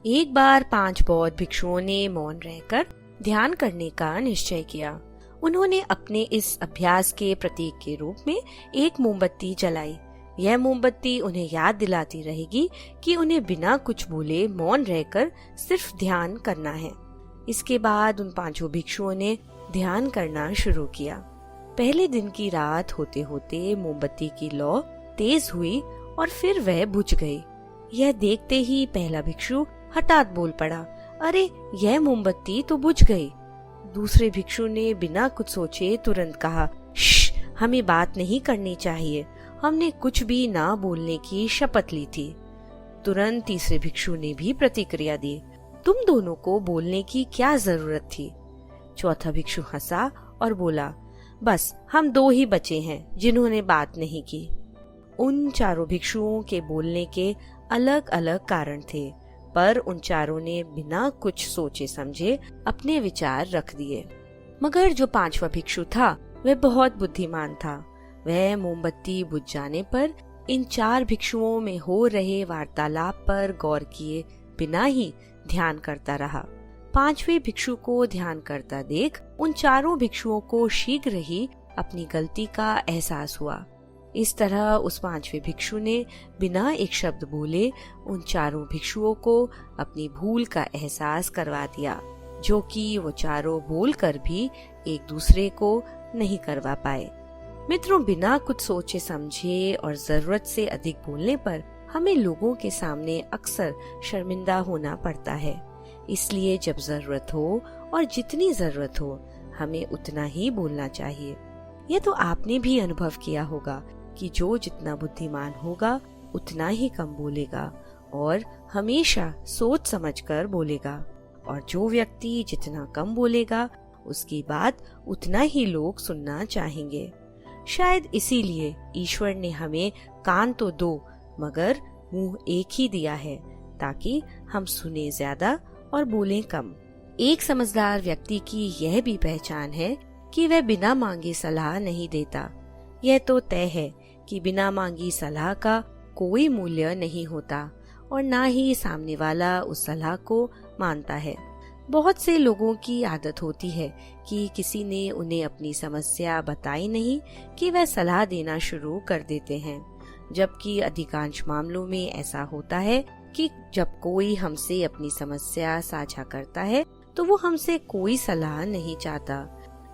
एक बार 5 बौद्ध भिक्षुओं ने मौन रहकर ध्यान करने का निश्चय किया। उन्होंने अपने इस अभ्यास के प्रतीक के रूप में एक मोमबत्ती जलाई। यह मोमबत्ती उन्हें याद दिलाती रहेगी कि उन्हें बिना कुछ बोले मौन रहकर सिर्फ ध्यान करना है। इसके बाद उन 5 भिक्षुओं ने ध्यान करना शुरू किया। पहले दिन की रात होते होते मोमबत्ती की लौ तेज हुई और फिर वह बुझ गई। यह देखते ही पहला भिक्षु हठात बोल पड़ा, अरे यह मोमबत्ती तो बुझ गई। दूसरे भिक्षु ने बिना कुछ सोचे तुरंत कहा, श्श, हमें बात नहीं करनी चाहिए, हमने कुछ भी ना बोलने की शपथ ली थी। तुरंत तीसरे भिक्षु ने भी प्रतिक्रिया दी, तुम दोनों को बोलने की क्या जरूरत थी। चौथा भिक्षु हंसा और बोला, बस हम 2 ही बचे हैं जिन्होंने बात नहीं की। उन 4 भिक्षुओं के बोलने के अलग अलग कारण थे, पर उन 4 ने बिना कुछ सोचे समझे अपने विचार रख दिए। मगर जो 5वां भिक्षु था वह बहुत बुद्धिमान था। वह मोमबत्ती बुझ जाने पर इन 4 भिक्षुओं में हो रहे वार्तालाप पर गौर किए बिना ही ध्यान करता रहा। 5वें भिक्षु को ध्यान करता देख उन 4 भिक्षुओं को शीघ्र ही अपनी गलती का एहसास हुआ। इस तरह उस 5वें भिक्षु ने बिना एक शब्द बोले उन 4 भिक्षुओं को अपनी भूल का एहसास करवा दिया, जो कि वो 4 बोलकर भी एक दूसरे को नहीं करवा पाए। मित्रों, बिना कुछ सोचे समझे और जरूरत से अधिक बोलने पर हमें लोगों के सामने अक्सर शर्मिंदा होना पड़ता है। इसलिए जब जरूरत हो और जितनी जरूरत हो हमें उतना ही बोलना चाहिए। यह तो आपने भी अनुभव किया होगा कि जो जितना बुद्धिमान होगा उतना ही कम बोलेगा और हमेशा सोच समझकर बोलेगा, और जो व्यक्ति जितना कम बोलेगा उसकी बात उतना ही लोग सुनना चाहेंगे। शायद इसीलिए ईश्वर ने हमें कान तो 2 मगर मुंह एक ही दिया है, ताकि हम सुने ज्यादा और बोलें कम। एक समझदार व्यक्ति की यह भी पहचान है कि वह बिना मांगे सलाह नहीं देता। यह तो तय है कि बिना मांगी सलाह का कोई मूल्य नहीं होता और ना ही सामने वाला उस सलाह को मानता है। बहुत से लोगों की आदत होती है कि किसी ने उन्हें अपनी समस्या बताई नहीं कि वह सलाह देना शुरू कर देते हैं, जबकि अधिकांश मामलों में ऐसा होता है कि जब कोई हमसे अपनी समस्या साझा करता है तो वो हमसे कोई सलाह नहीं चाहता।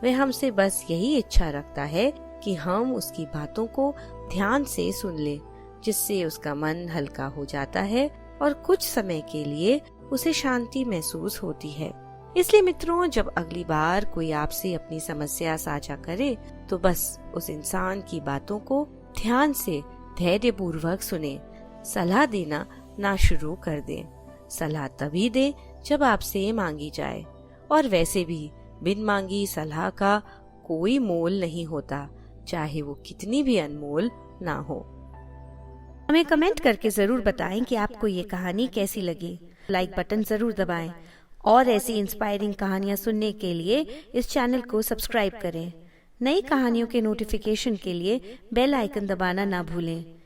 वह हमसे बस यही इच्छा रखता है कि हम उसकी बातों को ध्यान से सुन लें, जिससे उसका मन हल्का हो जाता है और कुछ समय के लिए उसे शांति महसूस होती है। इसलिए मित्रों, जब अगली बार कोई आपसे अपनी समस्या साझा करे तो बस उस इंसान की बातों को ध्यान से धैर्यपूर्वक सुने। सलाह देना ना शुरू कर दें। सलाह तभी दें जब आपसे मांगी जाए, और वैसे भी बिन मांगी सलाह का कोई मोल नहीं होता, चाहे वो कितनी भी अनमोल ना हो। हमें कमेंट करके जरूर बताएं कि आपको ये कहानी कैसी लगी। लाइक बटन जरूर दबाएं और ऐसी इंस्पायरिंग कहानियाँ सुनने के लिए इस चैनल को सब्सक्राइब करें। नई कहानियों के नोटिफिकेशन के लिए बेल आइकन दबाना ना भूलें।